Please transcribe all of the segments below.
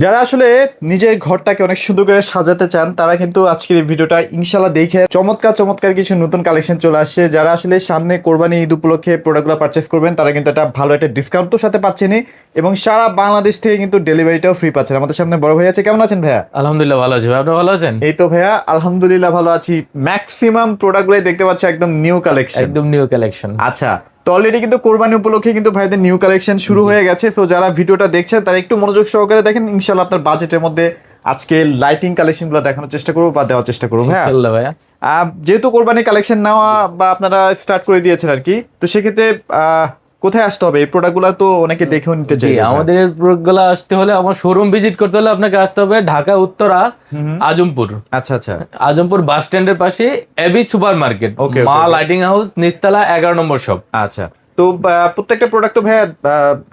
যারা আসলে নিজের ঘরটাকে অনেক সুন্দর করে সাজাতে চান তারা কিন্তু আজকের এই ভিডিওটা ইনশাল্লাহ দেখে চমৎকার চমৎকার কিছু নতুন কালেকশন চলে আসছে। যারা আসলে সামনে কোরবানি ঈদ উপলক্ষে প্রোডাক্টগুলো পারচেস করবেন তারা কিন্তু একটা ভালো একটা ডিসকাউন্ট তো সাথে পাচ্ছেনই এবং সারা বাংলাদেশ থেকে কিন্তু ডেলিভারিটাও ফ্রি পাচ্ছেন। আমাদের সামনে বড় ভাই আছে, কেমন আছেন ভাইয়া? আলহামদুলিল্লাহ ভালো আছি ভাই, আপনি ভালো আছেন? এই তো ভাইয়া আলহামদুলিল্লাহ ভালো আছি। ম্যাক্সিমাম প্রোডাক্টগুলোই দেখতে পাচ্ছি একদম নিউ কালেকশন। একদম নিউ কালেকশন। আচ্ছা, তো অলরেডি কিন্তু কোরবানি উপলক্ষে কিন্তু ভাইদের নিউ কালেকশন শুরু হয়ে গেছে। তো যারা ভিডিওটা দেখছেন তারা একটু মনোযোগ সহকারে দেখেন, ইনশাআল্লাহ আপনার বাজেটের মধ্যে আজকে লাইটিং কালেকশনগুলো দেখানোর চেষ্টা করবো বা দেওয়ার চেষ্টা করবো। হ্যাঁ ভাইয়া, যেহেতু কোরবানি কালেকশন নেওয়া বা আপনারা স্টার্ট করে দিয়েছেন আর কি, তো সেক্ষেত্রে কোথায় আসতে হবে? এই প্রোডাক্টগুলো তো অনেকে দেখেও নিতে চাই। আমাদের প্রোডাক্টগুলো আসতে হলে আমার শোরুম ভিজিট করতে হলে আপনাকে আসতে হবে ঢাকা উত্তরা আজমপুর। আচ্ছা আচ্ছা, আজমপুর বাস স্ট্যান্ডের পাশে এবি সুপার মার্কেট, মা লাইটিং হাউস, নিচতলা 11 নম্বর শপ। আচ্ছা, তো প্রত্যেকটা প্রোডাক্ট তো ভাইয়া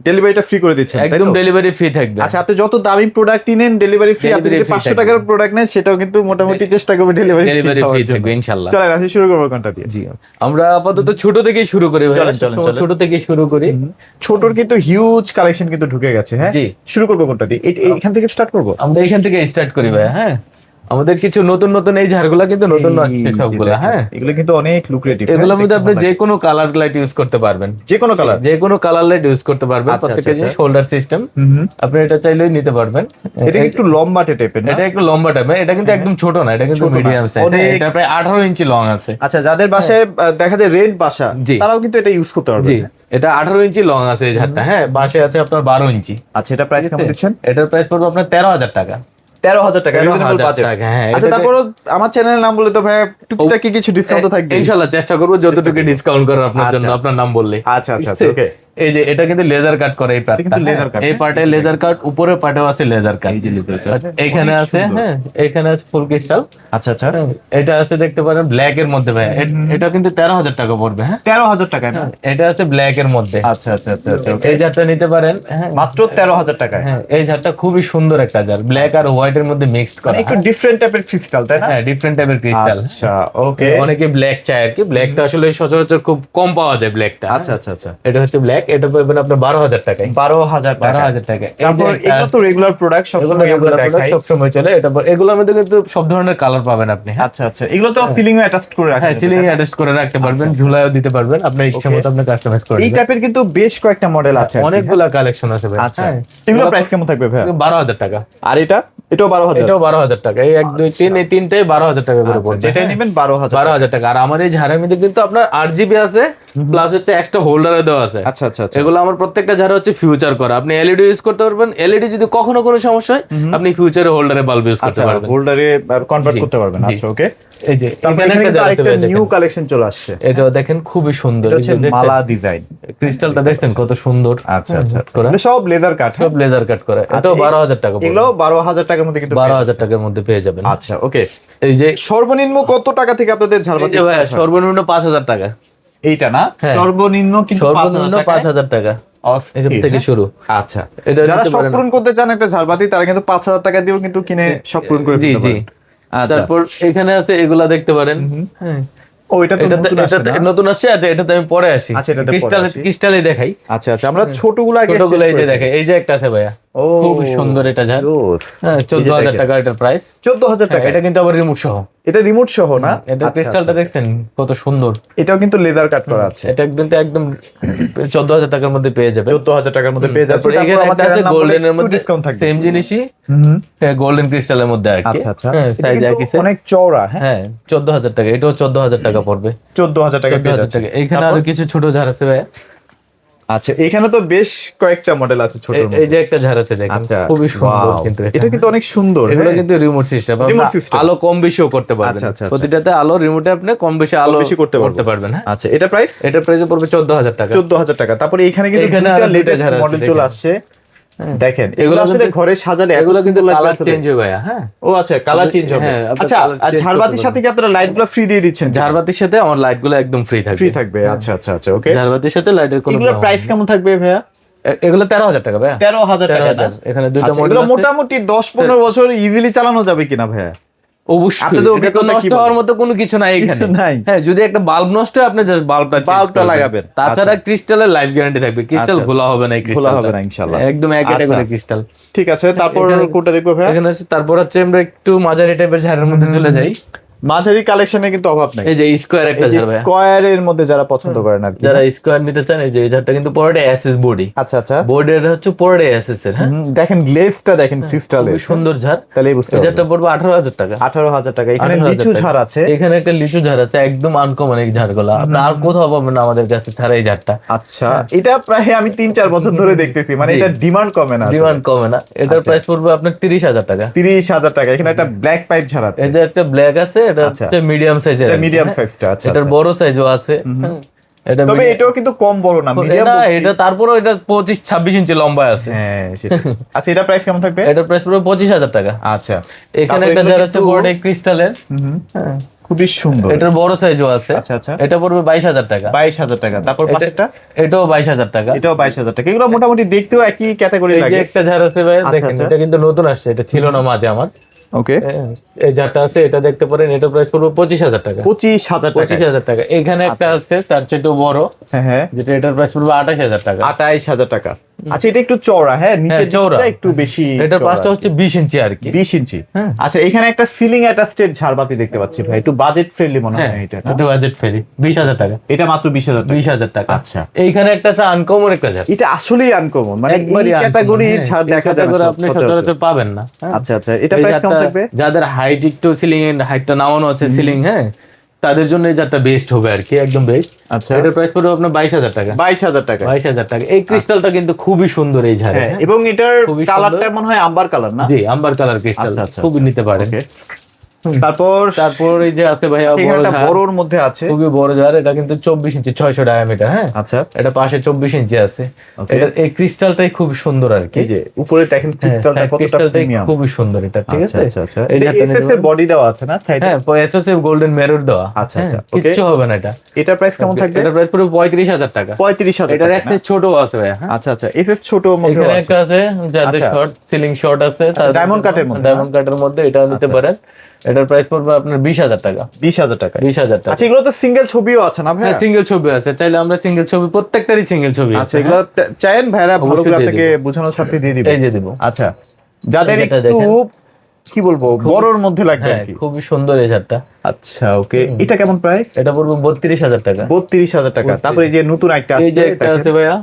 ডেলিভারিটা ফ্রি করে দিচ্ছেন? একদম ডেলিভারি ফ্রি থাকবে। আচ্ছা, আপনি যত দামি প্রোডাক্ট কিনেন ডেলিভারি ফ্রি, আপনি যদি 500 টাকার প্রোডাক্ট নেন সেটাও কিন্তু মোটামুটি চেষ্টা করবে ডেলিভারি ফ্রি থাকবে ইনশাআল্লাহ। চলেন আসি শুরু করব কোনটা দিয়ে? জি, আমরা আপাতত ছোট থেকেই শুরু করি ভাই, ছোট থেকেই শুরু করি। ছোটর কিন্তু হিউজ কালেকশন কিন্তু ঢুকে গেছে। হ্যাঁ জি, শুরু করব কোনটা দিয়ে? এখান থেকে স্টার্ট করব? আমরা এখান থেকে স্টার্ট করি ভাই। হ্যাঁ, আমাদের কিছু নতুন নতুন এই ঝাড়গুলা কিন্তু নতুন আসছে সবগুলা। হ্যাঁ, এগুলো কিন্তু অনেক লুক্রেটিভ। এগুলোর মধ্যে আপনি যে কোনো কালার লাইট ইউজ করতে পারবেন, যে কোনো কালার লাইট ইউজ করতে পারবেন। প্রত্যেকটা যে শোল্ডার সিস্টেম, আপনি এটা চাইলেই নিতে পারবেন। এটা একটু লম্বা টাইপের না? এটা একটু লম্বা টাইপের, এটা কিন্তু একদম ছোট না, এটা কিন্তু মিডিয়াম সাইজ। এটা প্রায় 18 ইঞ্চি লং আছে। আচ্ছা, যাদের বাসায় দেখা যায় রেন্ট বাসা তারাও কিন্তু এটা ইউজ করতে পারবে। জি, এটা 18 ইঞ্চি লং আছে এই ঝাড়টা। হ্যাঁ, বাসে আছে আপনার 12 ইঞ্চি। আচ্ছা, এটা প্রাইস কেমন দিচ্ছেন? এটার প্রাইস পড়বে আপনার 13,000 টাকা। 13,000 টাকা রিজনেবল বাজেট। আচ্ছা, তারপর আমার চ্যানেলের নাম বলে তো ভাই টুকটাক কিছু ডিসকাউন্ট তো থাকবে ইনশাআল্লাহ। চেষ্টা করব যতটুকু ডিসকাউন্ট করার আপনার জন্য, আপনার নাম বললে। আচ্ছা আচ্ছা, ওকে। এই যে এটা কিন্তু লেজার কাট করে এই পার্টটা, এই পার্টে লেজার কাট, উপরের পার্টেও আছে লেজার কাট। এখানে আছে, হ্যাঁ এখানে আছে ফুল ক্রিস্টাল। আচ্ছা আচ্ছা, এটা আছে দেখতে পারেন ব্ল্যাক এর মধ্যে ভাই। এটা কিন্তু 13,000 টাকা পড়বে। হ্যাঁ, 13,000 টাকা না? এটা আছে ব্ল্যাক এর মধ্যে। আচ্ছা আচ্ছা আচ্ছা, এই ঝাড়টা নিতে পারেন মাত্র 13,000 টাকায়। হ্যাঁ, এই ঝাড়টা খুবই সুন্দর একটা ঝাড়, ব্ল্যাক আর হোয়াইট এর মধ্যে মিক্সড করা। একটু ডিফারেন্ট টাইপের ক্রিস্টাল, তাই না? হ্যাঁ, ডিফারেন্ট টাইপের ক্রিস্টাল। আচ্ছা, ওকে। অনেকে ব্ল্যাক চায় আর কি, ব্ল্যাকটা আসলে সচরাচর খুব কম পাওয়া যায় ব্ল্যাকটা। আচ্ছা আচ্ছা আচ্ছা, এটা হচ্ছে ব্ল্যাক, এটা পাবেন আপনার 12,000 টাকায়। 12,000 টাকা। তারপর এগুলো তো রেগুলার প্রোডাক্ট, সবসময় আমরা দেখাই, সবসময় চলে। এটা এগুলোর মধ্যে কিন্তু সব ধরনের কালার পাবেন আপনি। আচ্ছা আচ্ছা, এগুলো তো সিলিং এ অ্যাটাচ করে রাখা। হ্যাঁ, সিলিং এ অ্যাটাচ করে রাখতে পারবেন, ঝুলায়ও দিতে পারবেন, আপনার ইচ্ছা মতো আপনি কাস্টমাইজ করে এই টাইপের কিন্তু বেশ কয়েকটা মডেল আছে, অনেকগুলা কালেকশন আছে ভাই। আচ্ছা, এগুলো প্রাইস কেমন থাকবে ভাই? 12,000 টাকা। আর এটাও 12,000? এটাও 12,000 টাকা। এই 1 2 3 এই তিনটাই 12,000 টাকা করে পড়বে। যেটাই নেবেন 12,000 টাকা। আর আমাদের এই ঝাড়ের মধ্যে কিন্তু আপনার RGB আছে, প্লাস হচ্ছে এক্সট্রা হোল্ডারও দেওয়া আছে। আচ্ছা আচ্ছা, এগুলো আমার প্রত্যেকটা ঝাড় হচ্ছে ফিউচার করা। আপনি এলইডি ইউজ করতে পারবেন, এলইডি যদি কখনো কোনো সমস্যা হয় আপনি ফিউচারে হোল্ডারে বাল্ব ইউজ করতে পারবেন, হোল্ডারে কনভার্ট করতে পারবেন। আচ্ছা, ওকে। এই যে এখানে একটা নিউ কালেকশন চলে আসছে, এটা দেখেন খুবই সুন্দর। মালা ডিজাইন, ক্রিস্টালটা দেখছেন কত সুন্দর। আচ্ছা আচ্ছা, সব লেজার কাট, সব লেজার কাট করে। এটাও 12,000 টাকা। এগুলো 12,000 টাকার মধ্যে কিন্তু 12,000 টাকার মধ্যে পেয়ে যাবেন। আচ্ছা, ওকে। এই যে সর্বনিম্ন কত টাকা থেকে আপনাদের ঝাড়বাতি? ভাই সর্বনিম্ন 5,000 টাকা। এইটা না? সর্বনিম্ন কিন্তু 5,000 টাকা এখান থেকে শুরু। আচ্ছা, যারা সব পূরণ করতে চান একটা ঝাড়বাতি, তারা কিন্তু 5,000 টাকা দিয়েও কিন্তু কিনে সব পূরণ করে দিতে পারেন। তারপর এখানে আছে, এগুলা দেখতে পারেন। হ্যাঁ, এটা নতুন আসছে। আচ্ছা, এটাতে আমি পরে আসি, ক্রিস্টালে দেখাই। আচ্ছা আচ্ছা, আমরা ছোটগুলো এই যে দেখাই। এই যে একটা আছে ভাইয়া, খুব সুন্দর এটা ঝাড়। হ্যাঁ, 14,000 টাকা এটার প্রাইস। 14,000 টাকা। এটা কিন্তু আবার রিমোট সহ। এটা রিমোট সহ না? এটা ক্রিস্টালটা দেখছেন কত সুন্দর। এটাও কিন্তু লেজার কাট করা আছে। এটা কিন্তু একদম 14,000 টাকার মধ্যে পেয়ে যাবে। 14,000 টাকার মধ্যে পেয়ে যাবে। এখানে একটা আছে গোল্ডেন এর মধ্যে, সেম জিনিসই, হ্যাঁ গোল্ডেন ক্রিস্টালের মধ্যে আর কি। আচ্ছা আচ্ছা, সাইজ একই, অনেক চওড়া। হ্যাঁ, 14,000 টাকা। এটাও 14,000 টাকা পড়বে। 14,000 টাকা পেয়ে যাচ্ছে। এখানে আরো কিছু ছোট ঝাড় আছে ভাই। আচ্ছা, এখানে তো বেশ কয়েকটা মডেল আছে ছোট। এই যে একটা ঝাড় আছে দেখেন, খুবই সুন্দর। কিন্তু এটা কিন্তু অনেক সুন্দর। এগুলো কিন্তু রিমোট সিস্টেম, আলো কম বেশিও করতে পারবেন। প্রতিটাতে আলো, রিমোটে আপনি কম বেশি আলো করতে পারবেন। হ্যাঁ, আচ্ছা, এটা প্রাইস পড়বে 14,000 টাকা। 14,000 টাকা। তারপরে এখানে কিন্তু লেটেস্ট মডেল চলে আসছে, দেখেন। এগুলো আসলে ঘরে সাজালে এগুলো কিন্তু কালার চেঞ্জ হবে ভাইয়া। হ্যাঁ, ও আচ্ছা, কালার চেঞ্জ হবে। আচ্ছা, আর ঝাড়বাতির সাথে কি আপনারা লাইটগুলো ফ্রি দিয়ে দিচ্ছেন? ঝাড়বাতির সাথে আমার লাইটগুলো একদম ফ্রি থাকবে। আচ্ছা আচ্ছা আচ্ছা, ওকে। ঝাড়বাতির সাথে লাইটের কোনো প্রাইস কেমন থাকবে ভাইয়া? এগুলো 13,000 টাকা ভাইয়া। 13,000 টাকা। এখানে দুটো মডেল মোটামুটি 10-15 বছর ইজিলি চালানো যাবে কিনা ভাইয়া? অবশ্যই আপনাদের এটা তো অভিজ্ঞতা কি নষ্ট বলে? হওয়ার মতো কোনো কিছু নাই এখানে। কিছু নাই। হ্যাঁ, যদি একটা বাল্ব নষ্ট হয় আপনি জাস্ট বাল্বটা লাগাবেন। তাছাড়া ক্রিস্টালের লাইফ গ্যারান্টি থাকবে, ক্রিস্টাল আচ্ছা। ঘোলা হবে না, এই খোলা ক্রিস্টালটা হবে না ইনশাআল্লাহ। একদম এক ক্যাটাগরি ক্রিস্টাল। ঠিক আছে, তারপর এখানে- কোনটা দেখবো ভাইয়া? এখানে আছে, তারপর হচ্ছে আমরা একটু মাঝারি টাইপের ঝাড়ের মধ্যে চলে যাই। মাঝারি কালেকশনে কিন্তু অভাব নাই। এই যে স্কোয়ার একটা ঝাড় ভাইয়া, স্কোয়ারের মধ্যে যারা পছন্দ করেন আর কি। যারা স্কোয়ার নিতে চান, এই যে এই ঝাড়টা কিন্তু পুরোটাই এসএস বডি, আচ্ছা আচ্ছা। বোর্ডের হচ্ছে পুরোটাই এসএস এর। হ্যাঁ, দেখেন গ্লেজটা দেখেন ক্রিস্টালের, খুবই সুন্দর ঝাড়। তাহলে বুঝতে এই ঝাড়টা পড়বে 18,000 টাকা। 18,000 টাকা। এখানে 18,000 লিচু টাকা। ঝাড় আছে। এখানে একটা লিচু ঝাড় আছে, একদম আনকমন এই ঝাড়গুলো, আপনি আর কোথাও পাবেন না আমাদের কাছে ছাড়া এই ঝাড়টা। আচ্ছা, এটা প্রায় আমি 3-4 বছর ধরে দেখতেছি, মানে জি। এটা ডিমান্ড কমে না। ডিমান্ড কমে না, এটার প্রাইস পড়বে আপনার 30,000 টাকা। 30,000 টাকা। এখানে একটা ব্ল্যাক পাইপ ঝাড় আছে। এই যে একটা ব্ল্যাক আছে, এটা আচ্ছা। হচ্ছে মিডিয়াম সাইজের, এটা মিডিয়াম সাইজটা। আচ্ছা, এটার বড় সাইজও আছে। হ্যাঁ, এটা তবে এটাও কিন্তু কম বড় না, মিডিয়াম। না, এটা তারপরেও এটা 25-26 ইঞ্চি লম্বা আছে। হ্যাঁ সেটা। আচ্ছা, এটা প্রাইস কেমন থাকবে? এটার প্রাইস পড়বে 25,000 টাকা। আচ্ছা, এখানে তারপর একটা এগুলো ঝাড় আছে কিন্তু- বড় ক্রিস্টালের। হ্যাঁ, খুবই সুন্দর। এটার বড় সাইজও আছে। আচ্ছা আচ্ছা। এটা পড়বে 22,000 টাকা। 22,000 টাকা। তারপর পাশেরটা? এটাও 22,000 টাকা। এটাও 22,000 টাকা। এগুলো মোটামুটি দেখতেও একই ক্যাটাগরি এই যে লাগে। একটা ঝাড় আছে ভাই, আচ্ছা, দেখেন আচ্ছা। এটা কিন্তু নতুন আসছে, এটা ছিল না মাঝে আমার। ওকে, হ্যাঁ, এই ঝাড়টা আছে, এটা দেখতে পারেন, এটা প্রাইস পড়বে 25,000 টাকা। 25,000 টাকা। 25,000 টাকা। এখানে একটা আছে তার চেয়ে বড়, হ্যাঁ হ্যাঁ, যেটা এটার প্রাইস পড়বে 28,000 টাকা। 28,000 টাকা। আচ্ছা, এটা একটু চওড়া। হ্যাঁ, নিচের চওড়া। দিকটা একটু বেশি। এটার চওড়া। প্রাইসটা হচ্ছে 20 ইঞ্চি আর কি। 20 ইঞ্চি। হ্যাঁ। আচ্ছা, এখানে একটা সিলিং অ্যাটাচড ঝাড়বাতি দেখতে পাচ্ছি ভাই, একটু বাজেট ফ্রেন্ডলি মনে হ্যাঁ, হয় এটা। এটা বাজেট ফেরি 20,000 টাকা। এটা মাত্র 20,000 টাকা। 20,000 টাকা। আচ্ছা। এইখানে একটা আছে আনকমন একটা ঝাড়, এটা আসলেই আনকমন, মানে এই একবারই ক্যাটাগরি ছাড় দেখা যায় না আপনি সচরাচর। সচরাচর পাবেন না। হ্যাঁ। আচ্ছা আচ্ছা, এটা এই প্রাইস কেমন ঝাড়টা থাকবে? যাদের হাইট একটু সিলিং এর হাইটটা নামানো আছে সিলিং, হ্যাঁ, তাদের জন্য এই ঝাড়টা বেস্ট হবে আর কি, একদম বেস্ট। আচ্ছা, এটার প্রাইস পড়বে আপনার 22,000 টাকা। 22,000 টাকা। 22,000 টাকা। এই ক্রিস্টালটা কিন্তু খুবই সুন্দর এই ঝাড়ে। হ্যাঁ, এবং এটার খুবই কালারটা সুন্দর। মনে হয় আম্বার কালার না? জি, আম্বার কালার ক্রিস্টাল, আচ্ছা, আচ্ছা, খুবই নিতে পারেন। ওকে। তারপর তারপর এই যে আছে ভাইয়া এখানে বড় একটা ঝাড়, বড়র মধ্যে আছে। খুবই বড় ঝাড়, এটা কিন্তু 24 ইঞ্চি 600 ডায়ামিটার। হ্যাঁ, আচ্ছা, এটা পাশে 24 ইঞ্চি আছে। Okay. এটা এই ক্রিস্টালটাই খুব সুন্দর আর কি। এই যে উপরে দেখেন ক্রিস্টালটা কতটা ক্রিস্টালটাই প্রিমিয়াম। খুবই সুন্দর এটা, ঠিক আচ্ছা আছে। আচ্ছা আচ্ছা। এই এই যে ঝাড়টা এসএস এর বডি দেওয়া আছে না সাইডে? হ্যাঁ, এসওসি গোল্ডেন মেরর দেওয়া। আচ্ছা, হ্যাঁ, আচ্ছা, okay. কিচ্ছু হবে না এটা। এটার প্রাইস কেমন থাকবে? এটার প্রাইস পুরো 35,000 টাকা। 35,000 এটার টাকা না? অ্যাক্সেস ছোট আছে ভাইয়া। হ্যাঁ। আচ্ছা আচ্ছা, এসএস ছোট মধ্যে এখানে আছে। একটা আছে যাদের আচ্ছা। শর্ট সিলিং শর্ট আছে, diamond cut এর মধ্যে, ডায়মন্ড কাটের মধ্যে এটা নিতে পারেন। এটার প্রাইস পড়বে আপনার 20,000 টাকা। 20,000 টাকা। 20,000 টাকা। আচ্ছা, এগুলো তো সিঙ্গেল ছবিও আছে না ভাই? হ্যাঁ, সিঙ্গেল ছবি আছে, চাইলে আমরা সিঙ্গেল ছবি, প্রত্যেকটারই সিঙ্গেল ছবি আচ্ছা, আছে। এগুলো চাইেন ভাইরা ভালো অবশ্যই করে দিয়ে আপনাকে বোঝানোর সাথে দিয়ে দিবেন। এই যে দিব। আচ্ছা, যাদের এই যেটা একটু দেখেন। কি বলবো বড়র মধ্যে লাগবে হ্যাঁ, আর কি। খুবই সুন্দর এই ঝাড়টা। আচ্ছা, ওকে। এটা কেমন প্রাইস? এটা পড়বে 32,000 টাকা। 32,000 টাকা। তারপরে এই যে নতুন একটা এই যে আসছে, একটা দেখেন। আছে ভাইয়া,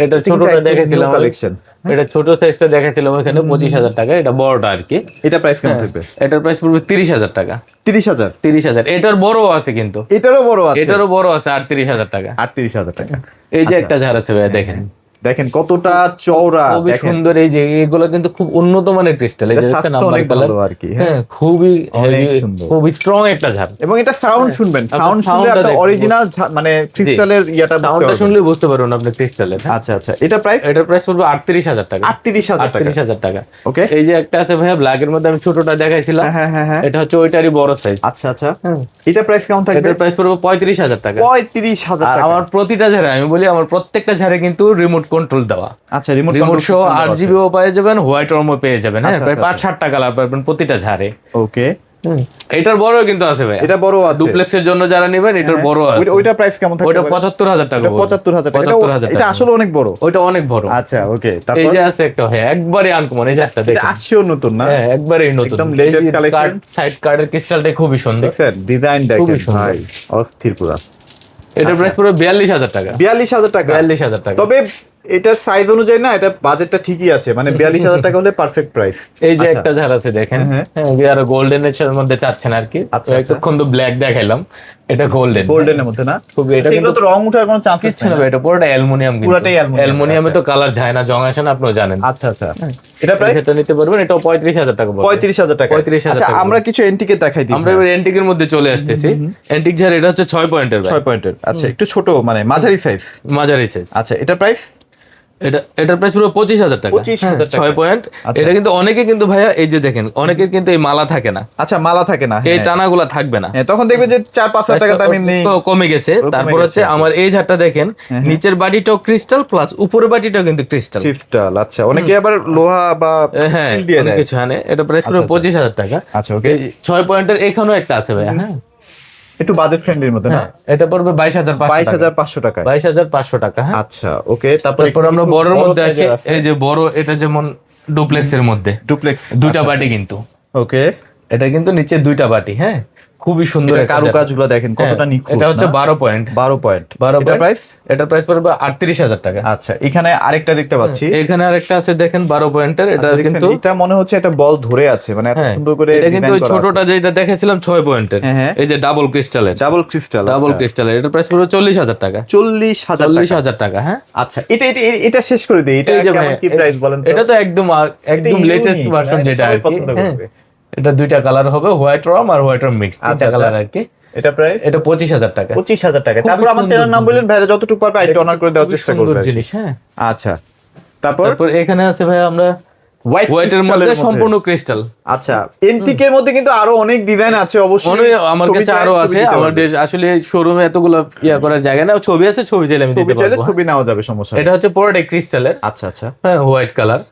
এটা কিন্তু ছোটটা একদম দেখেছিলাম new collection। এটা ছোট সাইজটা দেখেছিলাম এখানে 25,000 টাকা, এটা বড়টা আর কি। এটা প্রাইস কেমন থাকবে? এটার প্রাইস পড়বে 30,000 টাকা। 30,000। 30,000। এটার বড় আছে কিন্তু, এটারও বড় আছে। এটারও বড় আছে 38,000 টাকা। 38,000 টাকা। এই যে একটা ঝাড় আছে ভাইয়া, দেখেন দেখেন কতটা চওড়া। খুবই দেখেন সুন্দর। এই যে এগুলো কিন্তু খুব উন্নত মানের ক্রিস্টাল, এই এটা যে স্বাস্থ্য নাম্বার অনেক কালার ভালো আর কি। হ্যাঁ, খুবই অনেক heavy, সুন্দর। খুবই স্ট্রং একটা ঝাড়। এবং এটা সাউন্ড শুনবেন, আপনার সাউন্ড শুনলে soundটা আপনি দেখবেন। অরিজিনাল মানে ক্রিস্টালের ইয়াটা বুঝতে সাউন্ডটা পারবেন। শুনলে বুঝতে পারবেন আপনি ক্রিস্টালের। আচ্ছা আচ্ছা, এটা প্রাইস এটার প্রাইস পড়বে 38,000 টাকা। 38,000 টাকা। 38,000 টাকা। ওকে। এই যে একটা আছে ভাইয়া ব্ল্যাক এর মধ্যে, আমি ছোটটা দেখাইছিলাম, হ্যাঁ হ্যাঁ হ্যাঁ। এটা হচ্ছে ওইটারই বড় সাইজ। আচ্ছা আচ্ছা, এটা প্রাইস কেমন থাকবে? এটার প্রাইস পড়বে 35,000 টাকা। 35,000 আর টাকা। আমার প্রতিটা ঝাড়ে, আমি বলি আমার প্রত্যেকটা ঝাড়ে কিন্তু রিমোট কন্ট্রোল দেওয়া, আচ্ছা, রিমোট রিমোট সহ 8GB ও পেয়ে যাবেন, হোয়াইট ওয়ার্মও পেয়ে যাবেন। হ্যাঁ, আচ্ছা, প্রায় আচ্ছা, 5-7টা কালার পাবেন প্রতিটা ঝাড়ে। ওকে। এটার বড় কিন্তু আছে ভাই, এটা বড় আছে। ডুপ্লেক্সের জন্য যারা নেবেন এটার বড় আছে। ওইটা প্রাইস কেমন থাকবে? ওইটা 75,000 টাকা। এটা 75,000 টাকা। 75,000 এটা টাকা। আসলে অনেক বড়। ওইটা অনেক বড়। আচ্ছা, ওকে। এই তারপর যে আছে একটা, হ্যাঁ, একবারে আনকমন এই ঝাড়টা এটা দেখেন। আসছেও নতুন না? হ্যাঁ, একবারেই নতুন। একদম latest collection। সাইড কার্ডের ক্রিস্টালটাই খুবই সুন্দর। দেখছেন ডিজাইন দেখেন খুবই সুন্দর। ভাই, অস্থির পুরো। এটার প্রাইস পুরো 42,000 টাকা। 42,000 টাকা। 42,000 টাকা। তবে এটার সাইজ অনুযায়ী না, এটা বাজেটটা ঠিকই আছে, মানে 42,000 টাকা হলে পারফেক্ট প্রাইস। এই যে একটা ঝাড় আছে দেখেন, হ্যাঁ। হ্যাঁ, যারা গোল্ডেন এর মধ্যে চাচ্ছেন আর কি। আচ্ছা, এতক্ষণ তো ব্ল্যাক দেখাইলাম, এটা গোল্ডেন। গোল্ডেনের মধ্যে না? খুবই, এটা এগুলো কিন্তু তো রং উঠার কোনো চান্স কিচ্ছু না ভাই, এটা পুরোটা অ্যালুমিনিয়াম। পুরোটাই aluminum, অ্যালুমিনিয়ামে তো কালার যায় না, জং আসে না, আপনিও জানেন। আচ্ছা আচ্ছা, এটা প্রাইস সেটা নিতে পারবেন, এটাও 35,000 টাকা পড়বে। 35,000 টাকা। 35,000 আচ্ছা, টাকা। আমরা কিছু এন্টিকে দেখাই দিই। আমরা এবার এন্টিকের মধ্যে চলে আসতেছি। এন্টিক ঝাড় এটা হচ্ছে 6 পয়েন্টের ভাই, 6 পয়েন্টের। আচ্ছা, একটু ছোট, মানে মাঝারি সাইজ। মাঝারি সাইজ। আচ্ছা, এটা প্রাইস? এটার প্রাইস পুরো 25,000 টাকা। 25,000 টাকা। 6 পয়েন্ট। এটা কিন্তু অনেকে কিন্তু ভাইয়া এই যে দেখেন অনেকের কিন্তু এই মালা থাকে না, আচ্ছা মালা থাকে না, এই টানাগুলা থাকবে না, তখন দেখবে যে 4-5 টাকা দাম এমনি কমে গেছে। তারপর হচ্ছে আমার এই ঝাড়টা দেখেন, নিচের বাটিটাও ক্রিস্টাল প্লাস উপরের বাটিটাও কিন্তু ক্রিস্টাল। আচ্ছা অনেকে আবার লোহা বা হ্যাঁ steel দিয়ে অনেক দেয়। কিছু আনে। এটা প্রাইস পুরো 25,000 টাকা। আচ্ছা ওকে, 6 পয়েন্টের এখানেও একটা আছে ভাইয়া। হ্যাঁ একটু বাজেট ফ্রেন্ডলির মধ্যে না, হ্যাঁ, এটা পড়বে 22,500 22,500 টাকা। 22,500 টাকা। হ্যাঁ আচ্ছা ওকে, তারপর আমরা বড়র মধ্যে আসি। এই যে বড়, এটা যেমন ডুপ্লেক্সের মধ্যে ডুপ্লেক্স দুইটা বাটি কিন্তু, ওকে, এটা কিন্তু নিচে দুইটা বাটি। হ্যাঁ খুবই সুন্দর একটা কারুকাজগুলো দেখেন কতটা নিখুঁত। এটা হচ্ছে 12 পয়েন্ট। 12 পয়েন্ট। 12 এটা প্রাইস, এটার প্রাইস পড়বে 38,000 টাকা। আচ্ছা এখানে আরেকটা দেখতে পাচ্ছি, এখানে আরেকটা আছে দেখেন 12 পয়েন্টের। এটা আচ্ছা, কিন্তু এটা মনে হচ্ছে একটা বল ধরে আছে, মানে এত হ্যাঁ, সুন্দর করে এটা কিন্তু ডিজাইন ওই করা ছোটটা যেটা দেখাইছিলাম 6 পয়েন্টের, হ্যাঁ। এই যে ডাবল ক্রিস্টালের, ডাবল ক্রিস্টাল, ডাবল ক্রিস্টালের। এটার প্রাইস পড়বে 40,000 টাকা। 40,000 টাকা। 40,000 টাকা। হ্যাঁ আচ্ছা এটা শেষ করে দেই, এটা এই যে কেমন ভাই, কি প্রাইস বলেন তো? এটা তো একদম লেটেস্ট unique, ভার্সন মানে যেটা সবাই আর কি। পছন্দ হ্যাঁ, করবে। এটা দুইটা কালার হবে, হোয়াইট রম আর হোয়াইট রম মিক্স, তিনটা আচ্ছা, কালার আর কি। এটা প্রাইস এটা 25,000 টাকা। 25,000 টাকা। খুবই তারপর আমার সুন্দর চ্যানেল নাম বললেন, ভাইরা যতটুকু পারবে আইটি অনার করে দেওয়ার খুবই চেষ্টা সুন্দর করবে। জিনিস। হ্যাঁ আচ্ছা তারপর তারপর এখানে আছে ভাই আমরা হোয়াইটের মধ্যে সম্পূর্ণ ক্রিস্টাল। আচ্ছা এন্টিকের মধ্যে কিন্তু আরো অনেক ডিজাইন আছে অবশ্যই, আমার ছবি কাছে চাইলে আরো ছবি আছে। দিতে আমার পারবে। আসলে শোরুমে এতগুলো করার জায়গা না, ছবি আছে, ছবি চাইলে আমি ছবি দিতে চাইলে পারবো। ছবি নেওয়া যাবে, সমস্যা নেই। এটা হচ্ছে পুরোটাই ক্রিস্টালের। আচ্ছা আচ্ছা, হ্যাঁ হোয়াইট কালার।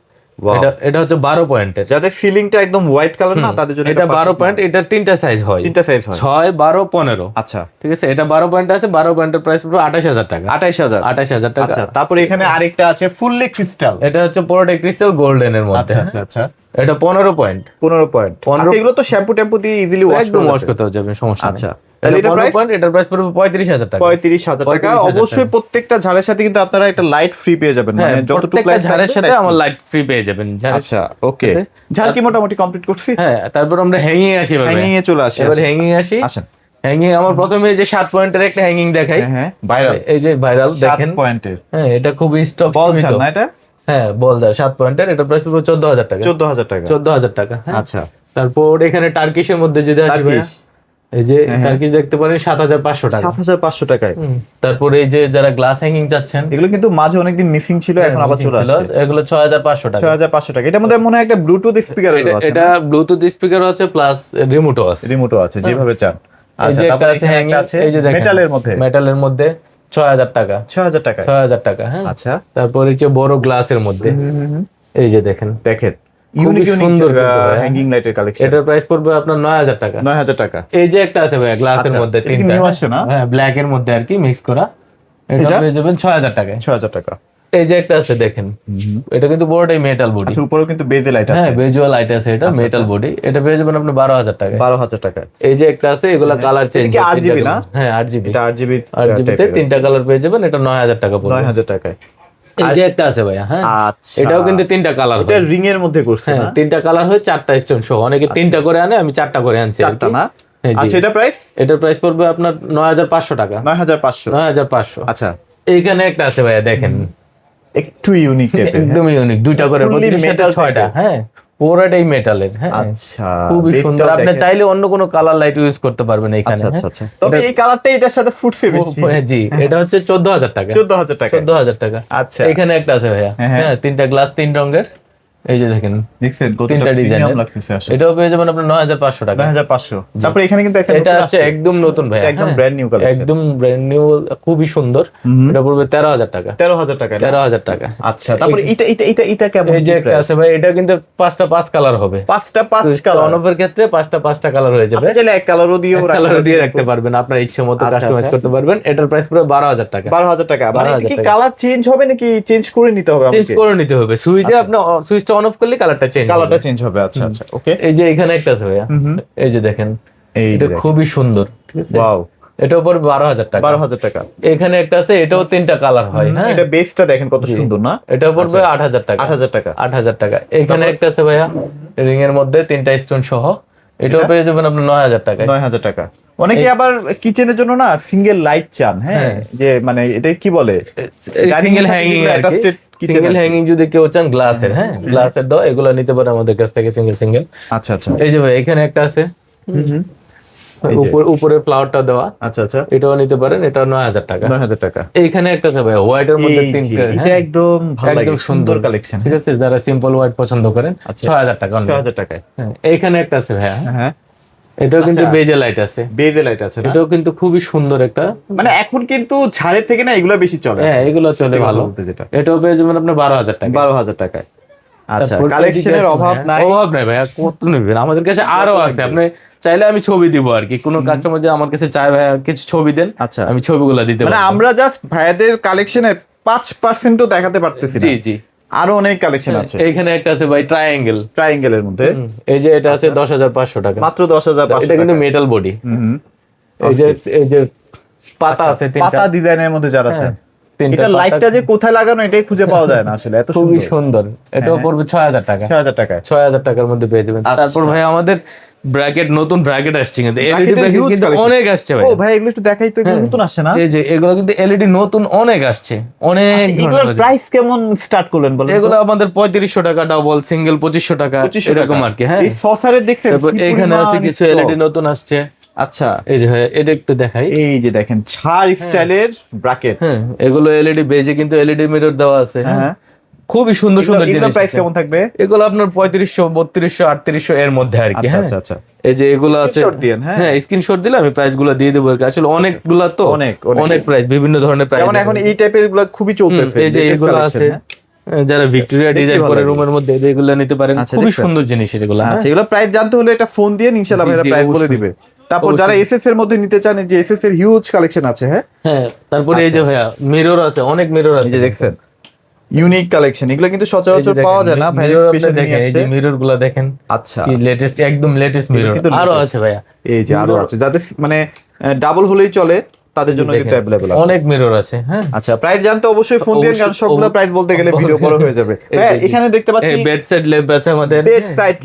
Wow. এটা হচ্ছে 12 পয়েন্টের। যাদের সিলিংটা একদম হোয়াইট কালার না, তাদের জন্য এটা 12 পয়েন্ট। এটার তিনটা সাইজ হয়, তিনটা সাইজ হয়, 6, 12, 15। আচ্ছা ঠিক আছে, এটা 12 পয়েন্ট আছে। 12 পয়েন্টের প্রাইস পুরো 28,000 টাকা। 28,000। 28,000 টাকা। আচ্ছা তারপর এখানে আরেকটা আছে ফুললি ক্রিস্টাল, এটা হচ্ছে পুরোটাই ক্রিস্টাল গোল্ডেনের মধ্যে। আচ্ছা আচ্ছা, এটা 15 পয়েন্ট। 15 পয়েন্ট। 15 আচ্ছা এগুলো তো শ্যাম্পু ট্যাম্পু দিয়ে ইজিলি ওয়াশ একদম ওয়াশ করতে যাবে, সমস্যা নেই। আচ্ছা এটা তাহলে এটা 15 প্রাইস পয়েন্ট। এটার প্রাইস পড়বে 35,000 টাকা। 35,000 টাকা। 35,000 অবশ্যই প্রত্যেকটা ঝাড়ের সাথে কিন্তু আপনারা একটা লাইট ফ্রি পেয়ে যাবেন, হ্যাঁ, মানে যতটুকু প্রত্যেকটা লাইট ঝাড়ের সাথে আমার লাইট ফ্রি পেয়ে যাবেন। আচ্ছা ওকে, ঝাড় কি মোটামুটি কমপ্লিট করছি। হ্যাঁ তারপর আমরা হ্যাঙ্গিং আসি। হ্যাঙ্গিং এ চলে আসি, এবার হ্যাঙ্গিং আসি। আসেন। হ্যাঙ্গিং আমার প্রথমে এই যে 7 পয়েন্টের একটা হ্যাঙ্গিং দেখাই। হ্যাঁ ভাইরাল, এই যে ভাইরাল দেখেন 7 পয়েন্টের। হ্যাঁ এটা খুব স্টক বল ঝাড় না এটা? হ্যাঁ বলদার 7 পয়েন্টের। এটা প্রাইস পুরো 14,000 টাকা। 14,000 টাকা। 14,000 টাকা। হ্যাঁ আচ্ছা তারপর এখানে টার্কিশের মধ্যে যদি আসি ভাইয়া, এই যে টার্কিশ দেখতে পারেন 7,500 টাকা। 7,500 টাকায়। তারপর এই যে যারা গ্লাস হ্যাঙ্গিং চাচ্ছেন, এগুলো কিন্তু মাঝে অনেকদিন মিসিং ছিল, এখন আবার চলে আসছে। এগুলো 6,500 টাকা। 6,500 টাকা। এটার মধ্যে মনে হয় একটা ব্লুটুথ স্পিকার আছে, এটা ব্লুটুথ স্পিকারও আছে প্লাস রিমোটও আছে। রিমোটও আছে, যেভাবে চান। এই যে একটা আছে হ্যাঙ্গিং, এই যে দেখেন মেটালের মধ্যে 6,000 টাকা। 6,000 টাকা। 6,000 টাকা। হ্যাঁ আচ্ছা তারপর এই যে বড় গ্লাসের মধ্যে, এই যে দেখেন ইউনিক সুন্দর হ্যাঙ্গিং লাইটের কালেকশন। এটার প্রাইস পড়বে আপনার 9,000 টাকা। 9,000 টাকা। এই যে একটা আছে ভাই গ্লাসের মধ্যে তিনটা, হ্যাঁ ব্ল্যাক এর মধ্যে আর কি মিক্স করা, এটা পেয়ে যাবেন 6,000 টাকায়। 6,000 টাকা। এই যে একটা আছে দেখেন, এটা কিন্তু পুরোটাই মেটাল বডি। আচ্ছা উপরেও কিন্তু বেজে লাইট আছে। হ্যাঁ ভিজুয়াল লাইট আছে, এটা মেটাল বডি। এটা পেয়ে যাবেন আপনি 12,000 টাকা। 12,000 টাকা। এই যে একটা আছে, এগুলা কালার চেঞ্জ। এটা কি RGB না? হ্যাঁ RGB। এটা RGB, RGB তে তিনটা কালার পেয়ে যাবেন, এটা 9,000 টাকা পড়বে। 9,000 টাকায়। এই যে একটা আছে ভাইয়া, হ্যাঁ আচ্ছা এটাও কিন্তু তিনটা কালার হয়। এটা রিং এর মধ্যে করছে হ্যাঁ না? তিনটা কালার হয়, 4টা স্টোন সহ। অনেকে 3টা করে আনে, আমি 4টা করে আনছি আর 4টা কি। না? হ্যাঁ, জি। আচ্ছা এটা প্রাইস? এটার প্রাইস পড়বে আপনার 9,500 টাকা। 9,500। 9,500। আচ্ছা এইখানে একটা আছে ভাইয়া দেখেন, একটু ইউনিক টাইপের। একদম ইউনিক, দুইটা করে Fully প্রতিটার সাথে metal 6টা। type-এর। হ্যাঁ পুরোটাই মেটালের। হ্যাঁ আচ্ছা খুবই দেখতেও সুন্দর। আপনি দেখেন। চাইলে অন্য কোনো কালার লাইট ইউজ করতে পারবেন এখানে। আচ্ছা আচ্ছা। তবে এই কালারটা এটার সাথে ফুটছে বেশি। হ্যাঁ, জি এটা হচ্ছে 14,000 টাকা। 14,000 টাকা। 14,000 টাকা। আচ্ছা এখানে একটা আছে ভাইয়া, হ্যাঁ তিনটা গ্লাস 3 রঙের। এই যে দেখেন দেখছেন কতটা তিনটা ডিজাইন প্রিমিয়াম লাগতেছে আসলে। এটাও পেয়ে যাবেন আপনার 9,500 টাকা। 9,500। তারপর এখানে কিন্তু একটা এটা হচ্ছে একদম নতুন ভাই, একদম ব্র্যান্ড নিউ কালেকশন। একদম ব্র্যান্ড নিউ, খুবই সুন্দর। এটা পড়বে 13,000 টাকা। 13,000 টাকা। 13,000 টাকা। আচ্ছা তারপর এটা কেমন? এই যে একটা আছে ভাই, এটা কিন্তু 5টা 5 কালার হবে। 5টা 5 কালার। অন অফের ক্ষেত্রে 5টা কালার হয়ে যাবে। আপনি চাইলে এক কালারও দিয়েও কালার দিয়ে রাখতে পারবেন, আপনার ইচ্ছে মতো কাস্টমাইজ করতে পারবেন। এটার প্রাইস পুরো 12,000 টাকা। 12,000 টাকা। মানে 12,000 কি টাকা। কালার চেঞ্জ হবে নাকি চেঞ্জ করে নিতে হবে চেঞ্জ আমাকে? করে নিতে হবে, সুইচে আপনি সুইচটা অন অফ করলে কালারটা চেঞ্জ হবে। কালারটা চেঞ্জ হবে। আচ্ছা আচ্ছা ওকে। এই যে এখানে একটা আছে ভাইয়া, এই যে দেখেন এটা খুবই সুন্দর। ঠিক আছে, ওয়াও। এটা উপর 12,000 টাকা। 12,000 টাকা। এখানে একটা আছে, এটাও 3টা কালার হয়। হ্যাঁ এটা বেসটা দেখেন কত সুন্দর না? এটা পড়বে 8,000 টাকা। 8,000 টাকা। 8,000 টাকা। এখানে একটা আছে ভাইয়া রিং এর মধ্যে 3টা স্টোন সহ, এটাও পেয়ে যাবেন আপনি 9,000 টাকায়। 9,000 টাকা। অনেকে আবার কিচেনের জন্য না সিঙ্গেল লাইট চান। হ্যাঁ যে মানে এটা কি বলে সিঙ্গেল হ্যাঙ্গিং, সিঙ্গেল হ্যাঙ্গিং যদি কেউ চান গ্লাসের, হ্যাঁ গ্লাসের দাও, এগুলো নিতে পারে আমাদের কাছ থেকে সিঙ্গেল। আচ্ছা আচ্ছা। এই যে ভাই এখানে একটা আছে, উপরে ফ্লাওয়ারটা দেওয়া। আচ্ছা আচ্ছা, এটাও নিতে পারেন, এটা 9000 টাকা। 9000 টাকা। এইখানে একটা আছে ভাই হোয়াইট এর মধ্যে তিনটে, এটা একদম ভালো লাগে, একদম সুন্দর কালেকশন। ঠিক আছে, যারা সিম্পল হোয়াইট পছন্দ করেন 6000 টাকা। 6000 টাকায়। এইখানে একটা আছে ভাইয়া, হ্যাঁ এটাও কিন্তু বেজে লাইট আছে, বেজে লাইট আছে, এটাও কিন্তু খুবই সুন্দর একটা, মানে এখন কিন্তু ছাড়ের থেকে না এগুলো বেশি চলে। হ্যাঁ এগুলো চলে ভালো। এটাও পেয়ে যাবেন আপনি 12000 টাকা। 12000 টাকায়। আচ্ছা, কালেকশনের অভাব নাই, অভাব নাই ভাইয়া, কত নেবেন, আমাদের কাছে আরো আছে। আপনি চাইলে আমি ছবি দিব আর কি, কোন কাস্টমার যদি আমার কাছে চায় ভাইয়া কিছু ছবি দেন, আচ্ছা আমি ছবিগুলো দিতে পারি। মানে আমরা জাস্ট ভাইয়াদের কালেকশনের 5%ও দেখাতে পারতেছি না। জি জি, আরো অনেক কালেকশন আছে। এইখানে একটা আছে ভাই ট্রায়াঙ্গেলের মধ্যে, এই যে এটা আছে 10500 টাকা, মাত্র 10500। এটা কিন্তু মেটাল বডি। এই যে পাতা আছে তিনটা, পাতা ডিজাইনের মধ্যে যারা আছে, তিনটা এটা লাইটটা যে কোথায় লাগানো এটাই খুঁজে পাওয়া যায় না আসলে, এত খুবই সুন্দর। এটাও পড়বে 6000 টাকা। 6000 টাকায়। 6000 টাকার মধ্যে পেয়ে যাবেন। তারপর ভাই আমাদের ব্র্যাকেট, নতুন ব্র্যাকেট আসছে কিন্তু এলইডি ব্র্যাকেট কিন্তু অনেক আসছে ভাই। ও ভাই এগুলো একটু দেখাই তো, এগুলো নতুন আসছে না? এই যে এগুলো কিন্তু এলইডি নতুন অনেক আসছে, অনেক এগুলোর প্রাইস কেমন স্টার্ট করলেন বলেন? এগুলো আমাদের 3500 টাকা ডাবল, সিঙ্গেল 2500 টাকা এরকম আর কি। হ্যাঁ এই সসারের দেখছেন, তারপর এখানে আছে কিছু এলইডি নতুন আসছে। আচ্ছা এই যে ভাই এটা একটু দেখাই, এই যে দেখেন ছাড় স্টাইলের ব্র্যাকেট। হ্যাঁ এগুলো এলইডি বেজে কিন্তু এলইডি মিরর দেওয়া আছে। হ্যাঁ খুবই সুন্দর সুন্দর জিনিস। প্রাইস কেমন থাকবে? এগুলো আপনার 3500 3200 3800 এর মধ্যে আর কি। আচ্ছা আচ্ছা, এই যে এগুলো আছে, হ্যাঁ স্ক্রিনশট দিলে আমি প্রাইস গুলো দিয়ে দেবো। আসলে অনেকগুলা তো, অনেক প্রাইস, বিভিন্ন ধরনের প্রাইস। যেমন এখন এই টাইপের গুলো খুবই চলতেছে। এই যে এগুলো আছে, যারা ভিক্টোরিয়া ডিজাইন করে রুমের মধ্যে এগুলো নিতে পারেন, খুবই সুন্দর জিনিস এগুলো। আচ্ছা এগুলো প্রাইস জানতে হলে এটা ফোন দিয়ে ইনশাআল্লাহ ভাইরা প্রাইস বলে দিবে। তারপর যারা এসএস এর মধ্যে নিতে চান, যে এসএস এর হিউজ কালেকশন আছে। হ্যাঁ তারপরে এই যে ভাইয়া মিরর আছে, অনেক মিরর আছে, এই যে দেখছেন ইউনিক কালেকশন, এগুলো কিন্তু সচরাচর পাওয়া যায় না। ভাইয়া স্পেশাল নিয়ে আসছে, এই যে মিরর গুলো দেখেন। আচ্ছা কি লেটেস্ট, একদম লেটেস্ট মিরর। আরো আছে ভাইয়া, এই যে আরো আছে, যাদের মানে ডাবল হলেই চলে তাদের জন্য কিন্তু अवेलेबल আছে, অনেক মিরর আছে। হ্যাঁ আচ্ছা প্রাইস জানতে অবশ্যই ফোন দিন, কারণ সবগুলো প্রাইস বলতে গেলে ভিডিও বড় হয়ে যাবে। হ্যাঁ এখানে দেখতে পাচ্ছি বেড সাইড ল্যাম্প আছে আমাদের, বেড সাইড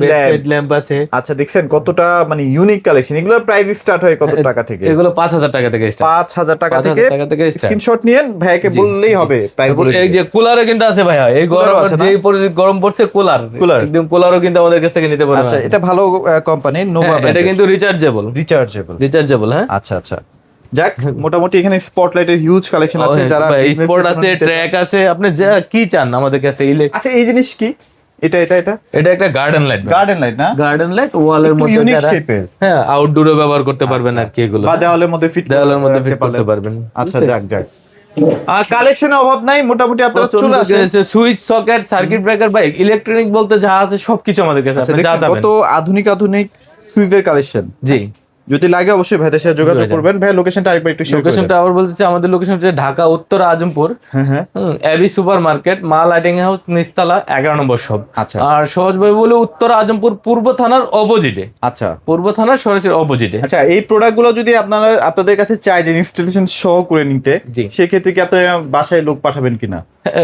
ল্যাম্প আছে। আচ্ছা দেখছেন কতটা মানে ইউনিক কালেকশন। এগুলোর প্রাইস স্টার্ট হয় কত টাকা থেকে? এগুলো 5000 টাকা থেকে স্টার্ট, 5000 টাকা থেকে স্টার্ট। স্ক্রিনশট নিয়েন, ভাইকে বললেই হবে প্রাইস বলে। এই যে কুলারও কিন্তু আছে ভাইয়া, এই গরম যেই গরম পড়ছে, কুলার একদম কুলারও কিন্তু আমাদের কাছ থেকে নিতে পারবেন। আচ্ছা এটা ভালো কোম্পানি নোভা, এটা কিন্তু রিচার্জেবল। হ্যাঁ আচ্ছা আচ্ছা, যাক মোটামুটি এখানে স্পটলাইটের হিউজ কালেকশন আছে। যারা স্পট আছে, ট্র্যাক আছে, আপনি যা কি চান আমাদের কাছে। আচ্ছা এই জিনিস কি? এটা একটা গার্ডেন লাইট না? গার্ডেন লাইট ওয়ালের মধ্যে, ইউনিক শেপের। হ্যাঁ আউটডোরে ব্যবহার করতে পারবেন আর কি, এগুলো বা দেওয়ালের মধ্যে ফিট করতে পারবেন। আচ্ছা যাক কালেকশনের অভাব নাই, মোটামুটি আপনারা চলে আসেন। সুইচ, সকেট, সার্কিট ব্রেকার বা ইলেকট্রনিক বলতে যা আছে সবকিছু আমাদের কাছে আছে। যা যাবেন, কত আধুনিক সুইচের কালেকশন। জি যদি লাগে অবশ্যই ভাইদের সাথে যোগাযোগ করবেন। ভাই লোকেশনটা আরেকবার একটু শেয়ার করুন। লোকেশনটা আবার বলতেছি, আমাদের লোকেশন হচ্ছে ঢাকা উত্তর আজমপুর, এবি সুপার মার্কেট, মা লাইটিং হাউস, নিচতলা 11 নম্বর শপ। আচ্ছা আর সহজভাবে বলে উত্তর আজমপুর পূর্ব থানার অপোজিটে। আচ্ছা পূর্ব থানার সরাসরি অপোজিটে। আচ্ছা এই প্রোডাক্টগুলো যদি আপনাদের কাছে চাই যে ইনস্টলেশন সহ করে নিতে, সেক্ষেত্রে কি আপনারা বাসায় লোক পাঠাবেন কিনা?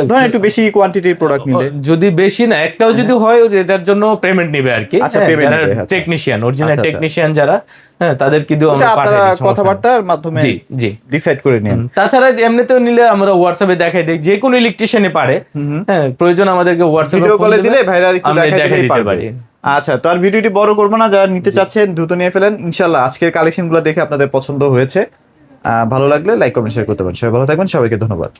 ধরেন একটু বেশি কোয়ান্টিটির প্রোডাক্ট নিলে, যদি বেশি না একটাও যদি হয়, এটার জন্য পেমেন্ট নেবে আর কি। আচ্ছা টেকনিশিয়ান, অরিজিনাল টেকনিশিয়ান যারা, হ্যাঁ তাদেরকে দিও আমরা পাঠিয়ে দিই, কথাবার্তার মাধ্যমে জি ডিসাইড করে নিন। তাছাড়া এমনিতেও নিলে আমরা হোয়াটসঅ্যাপে দেখাই দেই, যে কোনো ইলেকট্রিশিয়ানে পারে। হ্যাঁ প্রয়োজন আমাদেরকে হোয়াটসঅ্যাপে ভিডিও কলে দিলে ভাইরা একটু দেখাই দিতে পারি। আচ্ছা তো আর ভিডিওটি বড় করব না, যারা নিতে চাচ্ছেন দ্রুত নিয়ে ফেলেন। ইনশাআল্লাহ আজকের কালেকশনগুলো দেখে আপনাদের পছন্দ হয়েছে, ভালো লাগলে লাইক কমেন্ট শেয়ার করতে পারেন। সবাই ভালো থাকবেন, সবাইকে ধন্যবাদ।